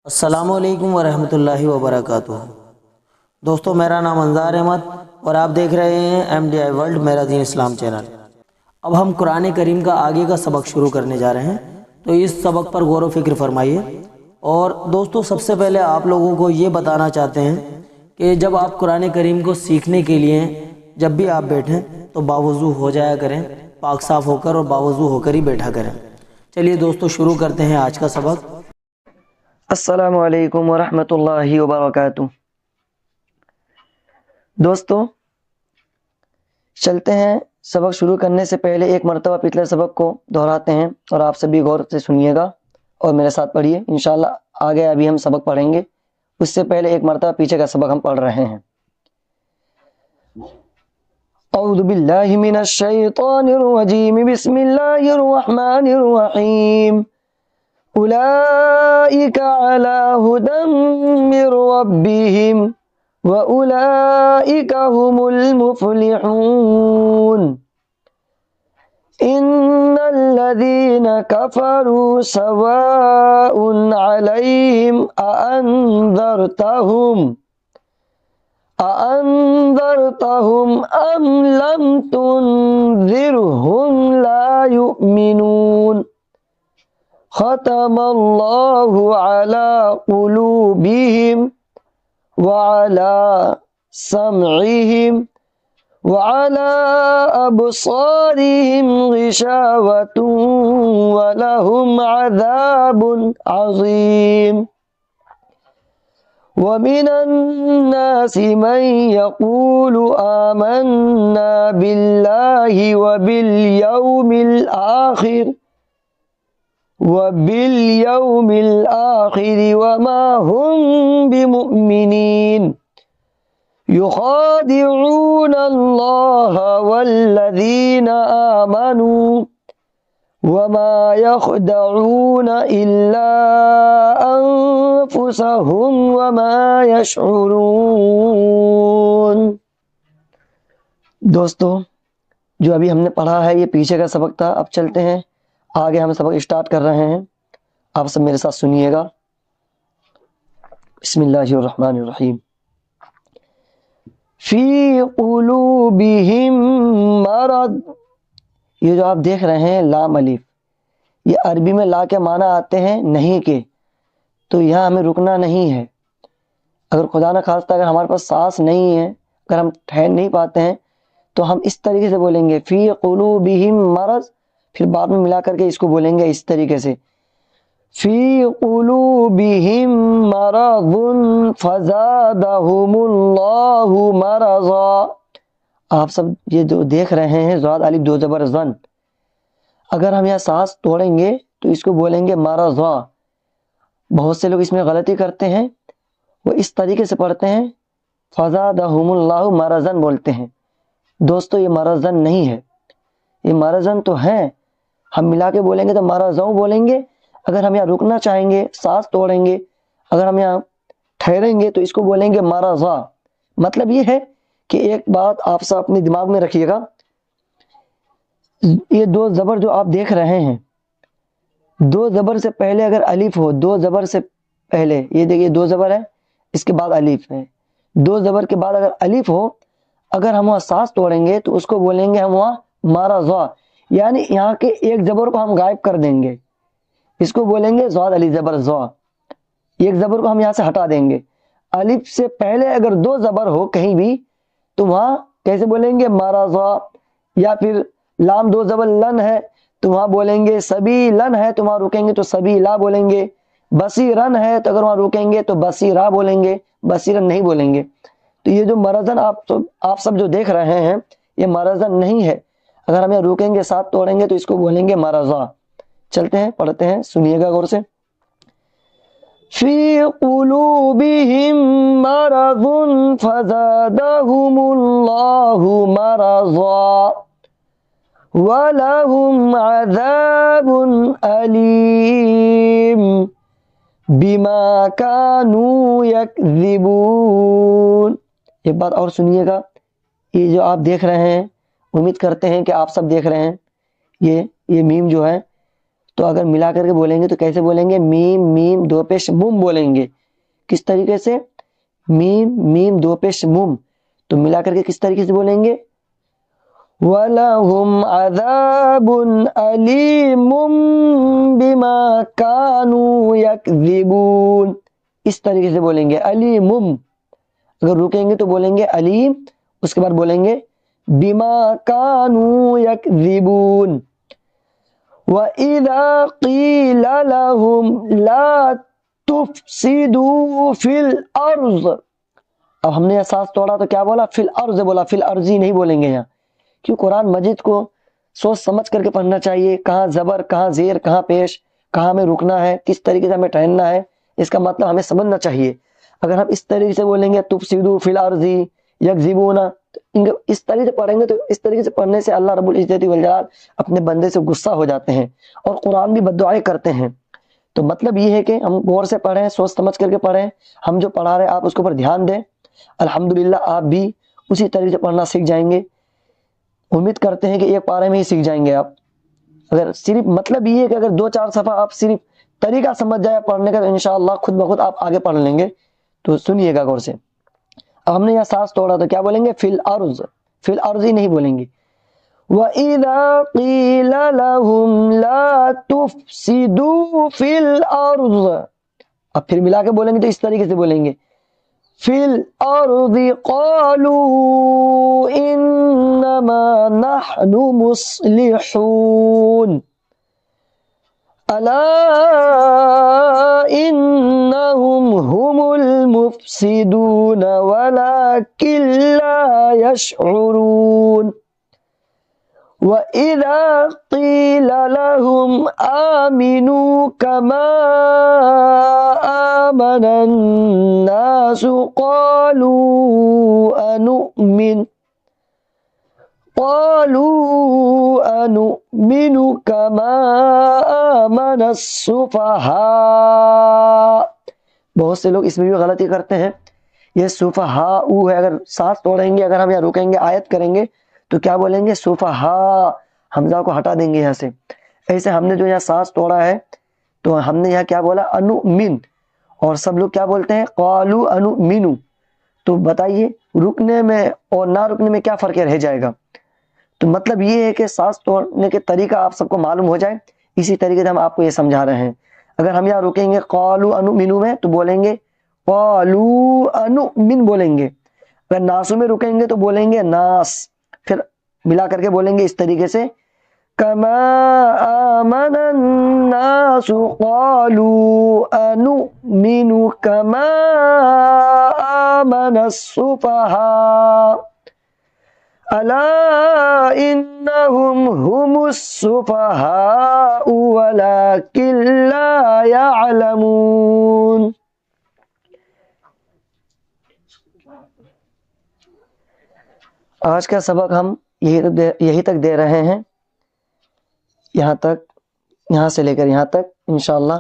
السلام علیکم ورحمۃ اللہ وبرکاتہ۔ دوستو، میرا نام انظار احمد اور آپ دیکھ رہے ہیں ایم ڈی آئی ورلڈ میرا دین اسلام چینل۔ اب ہم قرآن کریم کا آگے کا سبق شروع کرنے جا رہے ہیں، تو اس سبق پر غور و فکر فرمائیے۔ اور دوستو، سب سے پہلے آپ لوگوں کو یہ بتانا چاہتے ہیں کہ جب آپ قرآن کریم کو سیکھنے کے لیے جب بھی آپ بیٹھیں تو باوضو ہو جایا کریں، پاک صاف ہو کر اور باوضو ہو کر ہی بیٹھا کریں۔ چلیے دوستو، شروع کرتے ہیں آج کا سبق۔ السلام علیکم ورحمۃ اللہ وبرکاتہ۔ دوستو، چلتے ہیں سبق شروع کرنے سے پہلے ایک مرتبہ پچھلے سبق کو دہراتے ہیں اور آپ سبھی غور سے سنیے گا اور میرے ساتھ پڑھیے۔ انشاءاللہ آگے ابھی ہم سبق پڑھیں گے، اس سے پہلے ایک مرتبہ پیچھے کا سبق ہم پڑھ رہے ہیں۔ اعوذ باللہ من الشیطان الرجیم، بسم اللہ الرحمن الرحیم۔ أولئك على هدى من ربهم وأولئك هم المفلحون إن الذين كفروا سواء عليهم أأنذرتهم أم لم تنذرهم لا يؤمنون ختم اللہ علی قلوبہم وعلی سمعہم وعلی ابصارہم غشاوۃ ولہم عذاب عظیم۔ ومن الناس من يقول آمنا باللہ وباليوم الآخر وما هم بمؤمنين يخادعون الله والذين آمنوا وما يخدعون إلا أنفسهم وما يشعرون۔ دوستو، جو ابھی ہم نے پڑھا ہے یہ پیچھے کا سبق تھا۔ اب چلتے ہیں آگے، ہم سبق اسٹارٹ کر رہے ہیں، آپ سب میرے ساتھ سنیے گا۔ بسم اللہ الرحمن الرحیم۔ فی قلوبہم مرض، یہ جو آپ دیکھ رہے ہیں لام الف، یہ عربی میں لا کے معنی آتے ہیں نہیں کے، تو یہاں ہمیں رکنا نہیں ہے۔ اگر خدا نہ خواستہ اگر ہمارے پاس سانس نہیں ہے، اگر ہم ٹھہر نہیں پاتے ہیں، تو ہم اس طریقے سے بولیں گے فی قلوبہم مرض، پھر بعد میں ملا کر کے اس کو بولیں گے اس طریقے سے فی قلوبہم مرض فزادہم اللہ مرضا۔ آپ سب یہ جو دیکھ رہے ہیں ضاد الف دو زبر زن، اگر ہم یہاں سانس توڑیں گے تو اس کو بولیں گے مرضا۔ بہت سے لوگ اس میں غلطی کرتے ہیں، وہ اس طریقے سے پڑھتے ہیں فزادہم اللہ مرضن بولتے ہیں۔ دوستو، یہ مرضن نہیں ہے، یہ مرضن تو ہے، ہم ملا کے بولیں گے تو مرضوں بولیں گے۔ اگر ہم یہاں رکنا چاہیں گے، سانس توڑیں گے، اگر ہم یہاں ٹھہریں گے تو اس کو بولیں گے مرضا۔ مطلب یہ ہے کہ ایک بات آپ سب اپنے دماغ میں رکھیے گا، یہ دو زبر جو آپ دیکھ رہے ہیں، دو زبر سے پہلے اگر الف ہو، دو زبر سے پہلے، یہ دیکھیے دو زبر ہے، اس کے بعد الف ہے، دو زبر کے بعد اگر الف ہو، اگر ہم وہاں سانس توڑیں گے تو اس کو بولیں گے ہم وہاں مرضا، یعنی یہاں کے ایک زبر کو ہم غائب کر دیں گے، اس کو بولیں گے ضاد علی زبر زوا، ایک زبر کو ہم یہاں سے ہٹا دیں گے۔ الف سے پہلے اگر دو زبر ہو کہیں بھی تو وہاں کیسے بولیں گے مرضا، یا پھر لام دو زبر لن ہے تو وہاں بولیں گے سبی لن ہے، تو وہاں رکیں گے تو سبی لا بولیں گے۔ بصیرن ہے تو اگر وہاں رکیں گے تو بصیرا بولیں گے، بصیرن نہیں بولیں گے۔ تو یہ جو مرضن آپ سب جو دیکھ رہے ہیں یہ مرضن نہیں ہے، اگر ہم یہاں رکیں گے ساتھ توڑیں گے تو اس کو بولیں گے مرضا۔ چلتے ہیں پڑھتے ہیں، سنیے گا غور سے۔ فی قلوبہم مرض فزادہم اللہ مرضا وَلَهُمْ عَذَابٌ أَلِيمٌ بِمَا كَانُوا يَكْذِبُونَ۔ ایک بات اور سنیے گا، یہ جو آپ دیکھ رہے ہیں، امید کرتے ہیں کہ آپ سب دیکھ رہے ہیں، یہ میم جو ہے تو اگر ملا کر کے بولیں گے تو کیسے بولیں گے؟ میم میم دو پیش مم بولیں گے. کس طریقے سے؟ میم میم دو پیش مم. تو ملا کر کے کس طریقے سے بولیں گے؟ وَلَهُمْ عَذَابٌ أَلِيمٌ بِمَا كَانُوا يَكْذِبُونَ. اس طریقے سے بولیں گے علیم. اگر رکیں گے تو بولیں گے علیم، اس کے بعد بولیں گے بِمَا كَانُوا يَكْذِبُونَ. وَإِذَا قِيلَ لَهُمْ لَا تُفْسِدُوا فِي الْأَرْضِ. اب ہم نے احساس توڑا تو کیا بولا؟ فی الارض بولا، فی الارضی نہیں بولیں گے یہاں، کیوں قرآن مجید کو سوچ سمجھ کر کے پڑھنا چاہیے. کہاں زبر، کہاں زیر، کہاں پیش، کہاں ہمیں رکنا ہے، کس طریقے سے ہمیں ٹھہرنا ہے، اس کا مطلب ہمیں سمجھنا چاہیے. اگر ہم اس طریقے سے بولیں گے تفسدوا فی الارض یکذبون، اس طریقے سے پڑھیں گے تو اس طریقے سے پڑھنے سے اللہ رب العزت والجلال اپنے بندے سے غصہ ہو جاتے ہیں اور قرآن بھی بددعائیں کرتے ہیں. تو مطلب یہ ہے کہ ہم غور سے پڑھیں، سوچ سمجھ کر کے پڑھیں. ہم جو پڑھا رہے ہیں آپ اس کے اوپر دھیان دیں. الحمدللہ آپ بھی اسی طریقے سے پڑھنا سیکھ جائیں گے. امید کرتے ہیں کہ ایک پارے میں ہی سیکھ جائیں گے آپ. اگر صرف مطلب یہ ہے کہ اگر 2-4 صفحہ آپ صرف طریقہ سمجھ جائے پڑھنے کا تو انشاءاللہ خود بخود آپ آگے پڑھ لیں گے. تو سنیے گا غور سے. اب ہم نے یہ سانس توڑا تو کیا بولیں گے؟ فی الارض. فی الارض ہی نہیں بولیں گے. وَإِذَا قِيلَ لَهُمْ لَا تُفْسِدُوا فِي الْأَرْضِ. اب پھر ملا کے بولیں گے تو اس طریقے سے بولیں گے فِي الْأَرْضِ قَالُوا إِنَّمَا نَحْنُ مُصْلِحُونَ أَلَا إِنَّهُمْ هُمُ الْمُفْسِدُونَ وَلَكِنْ لَا يَشْعُرُونَ. وَإِذَا قِيلَ لَهُمْ آمِنُوا كَمَا آمَنَ النَّاسُ قَالُوا أَنُؤْمِنُ كَمَا آمَنَ السُّفَهَاءُ. بہت سے لوگ اس میں بھی غلطی کرتے ہیں. یہ سفہاء ہے، اگر سانس توڑیں گے، اگر ہم یہاں رکیں گے آیت کریں گے تو کیا بولیں گے؟ سفہاء. حمزہ کو ہٹا دیں گے یہاں سے. ایسے ہم نے جو یہاں سانس توڑا ہے تو ہم نے یہاں کیا بولا؟ انؤمن. اور سب لوگ کیا بولتے ہیں؟ قالوا انؤمن. تو بتائیے رکنے میں اور نہ رکنے میں کیا فرق رہ جائے گا؟ تو مطلب یہ ہے کہ سانس توڑنے کے طریقہ آپ سب کو معلوم ہو جائے، اسی طریقے سے ہم آپ کو یہ سمجھا رہے ہیں. اگر ہم یہاں رکیں گے قالوا انؤمن میں تو بولیں گے قالوا انؤمن بولیں گے. اگر ناسو میں رکیں گے تو بولیں گے ناس. پھر ملا کر کے بولیں گے اس طریقے سے کما آمن الناس قالوا انؤمن کما آمن السفہاء الا انہم هم السفہاء ولکن لا يعلمون. آج کا سبق ہم یہی تک دے رہے ہیں، یہاں تک، یہاں سے لے کر یہاں تک. انشاءاللہ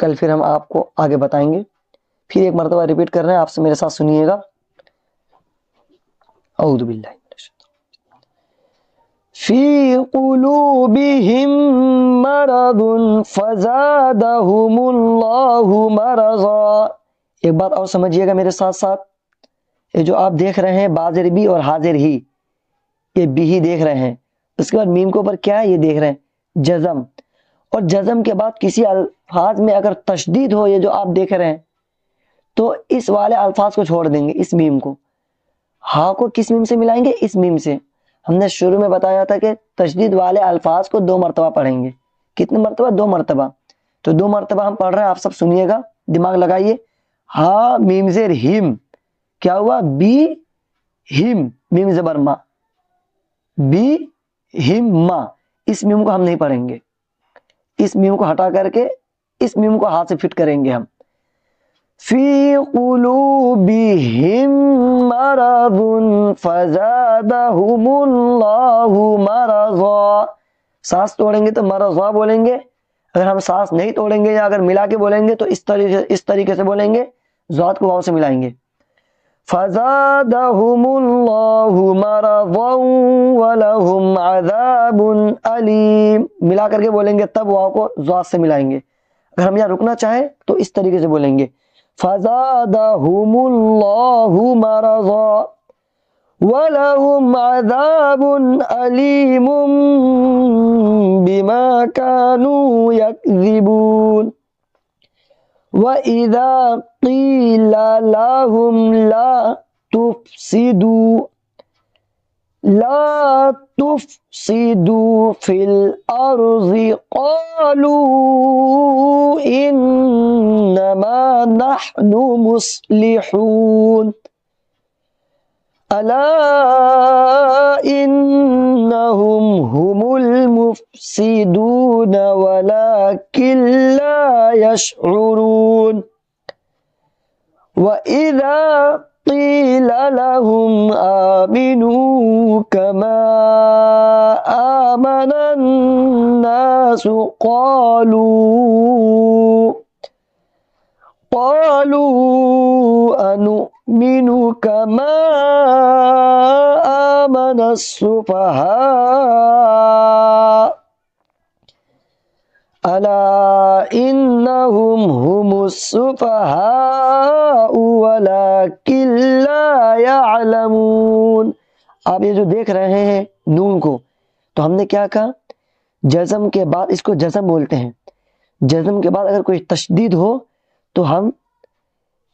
کل پھر ہم آپ کو آگے بتائیں گے. پھر ایک مرتبہ ریپیٹ کر رہے ہیں، آپ سے میرے ساتھ سنیے گا. اعوذ باللہ من الشیطان فی قلوبہم مرض فزادہم اللہ مرضا. ایک بات اور سمجھیے گا میرے ساتھ ساتھ. یہ جو آپ دیکھ رہے ہیں بازر بھی اور حاضر ہی، یہ بھی ہی دیکھ رہے ہیں. اس کے بعد میم کے اوپر کیا ہے؟ یہ دیکھ رہے ہیں جزم. اور جزم کے بعد کسی الفاظ میں اگر تشدید ہو، یہ جو آپ دیکھ رہے ہیں، تو اس والے الفاظ کو چھوڑ دیں گے. اس میم کو، ہاں کو کس میم سے ملائیں گے؟ اس میم سے. ہم نے شروع میں بتایا تھا کہ تشدید والے الفاظ کو 2 مرتبہ پڑھیں گے. کتنے مرتبہ؟ 2 مرتبہ. تو 2 مرتبہ ہم پڑھ رہے ہیں، آپ سب سنیے گا، دماغ لگائیے. ہا میم زیر ہم، کیا ہوا؟ بی ہم، میم زبر ما، بی ہم ما. اس میم کو ہم نہیں پڑھیں گے. اس میم کو ہٹا کر کے اس میم کو ہاتھ سے فٹ کریں گے ہم. فی قلوبہم مرض فزادہم اللہ مرضا. سانس توڑیں گے تو مرضا بولیں گے. اگر ہم سانس نہیں توڑیں گے یا اگر ملا کے بولیں گے تو اس طریقے سے بولیں گے، ذات کو واو سے ملائیں گے. فزادهم الله مرضا ولهم عذاب علیم، ملا کر کے بولیں گے، تب واو کو ضاد سے ملائیں گے۔ اگر ہم یہاں رکنا چاہیں تو اس طریقے سے بولیں گے، فزادهم الله مرضا وَلَهُمْ عَذَابٌ أَلِيمٌ بِمَا كَانُوا يَكْذِبُونَ وَإِذَا قِيلَ لَهُمْ لَا تُفْسِدُوا فِي الْأَرْضِ قَالُوا إِنَّمَا نَحْنُ مُصْلِحُونَ أَلَا إِنَّهُمْ هُمُ الْمُفْسِدُونَ وَلَكِنْ لَا يَشْعُرُونَ وَإِذَا قِيلَ لَهُمْ آمِنُوا كَمَا آمَنَ النَّاسُ قَالُوا أَنُؤْمِنُ كَمَا آمَنَ السُّفَهَاءُ أَلَا إِنَّهُمْ هُمُ السُّفَهَاءُ وَلَكِنْ لَا يَعْلَمُونَ۔ آپ یہ جو دیکھ رہے ہیں نون کو، تو ہم نے کیا کہا؟ جزم کے بعد اس کو جزم بولتے ہیں۔ جزم کے بعد اگر کوئی تشدید ہو تو ہم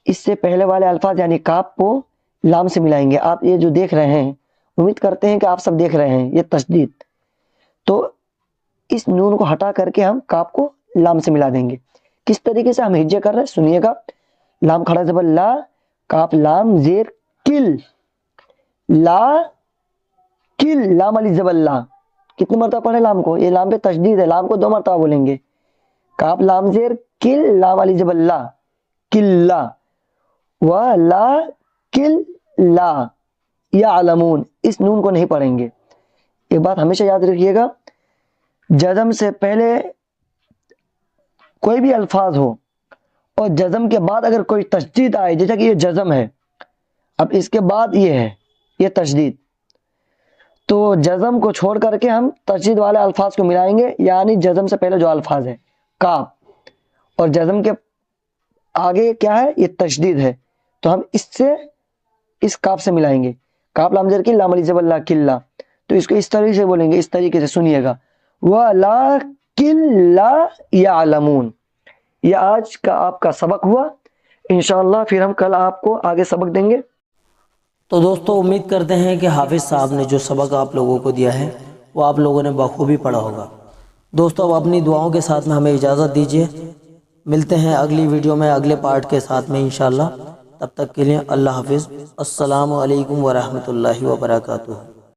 اس سے پہلے والے الفاظ یعنی کاف کو لام سے ملائیں گے۔ آپ یہ جو دیکھ رہے ہیں، امید کرتے ہیں کہ آپ سب دیکھ رہے ہیں یہ تشدید، تو اس نون کو ہٹا کر کے ہم کاف کو لام سے ملا دیں گے۔ کس طریقے سے ہم ہجے کر رہے ہیں سنیے گا۔ لام کھڑا زبر لا، کاف لام زیر کل، لا کل، لام علی زبر لا۔ کتنی مرتبہ پڑھے لام کو؟ یہ لام پہ تشدید ہے، لام کو 2 مرتبہ بولیں گے۔ کاف لام زیر کل، لام علی زبر لا، کلا، وَلَا کل لا یعلمون، اس نون کو نہیں پڑھیں گے۔ ایک بات ہمیشہ یاد رکھیے گا، جزم سے پہلے کوئی بھی الفاظ ہو اور جزم کے بعد اگر کوئی تشدید آئے، جیسا کہ یہ جزم ہے، اب اس کے بعد یہ ہے یہ تشدید، تو جزم کو چھوڑ کر کے ہم تشدید والے الفاظ کو ملائیں گے، یعنی جزم سے پہلے جو الفاظ ہے کاف، اور جزم کے آگے کیا ہے؟ یہ تشدید ہے، تو ہم اس کاف سے ملائیں گے۔ کاف لام زیر کی، لام علی زبر لا، کلا، تو اس کو اس طریقے سے بولیں گے، اس طریقے سے سنیے گا، وَلَكِنْ لَا يَعْلَمُونَ۔ یہ آج کا آپ کا سبق ہوا، انشاءاللہ پھر ہم کل آپ کو آگے سبق دیں گے۔ تو دوستو امید کرتے ہیں کہ حافظ صاحب نے جو سبق آپ لوگوں کو دیا ہے وہ آپ لوگوں نے بخوبی پڑھا ہوگا۔ دوستو اب اپنی دعاؤں کے ساتھ میں ہمیں اجازت دیجیے، ملتے ہیں اگلی ویڈیو میں اگلے پارٹ کے ساتھ میں انشاءاللہ۔ تب تک کے لیے اللہ حافظ، السلام علیکم ورحمۃ اللہ وبرکاتہ۔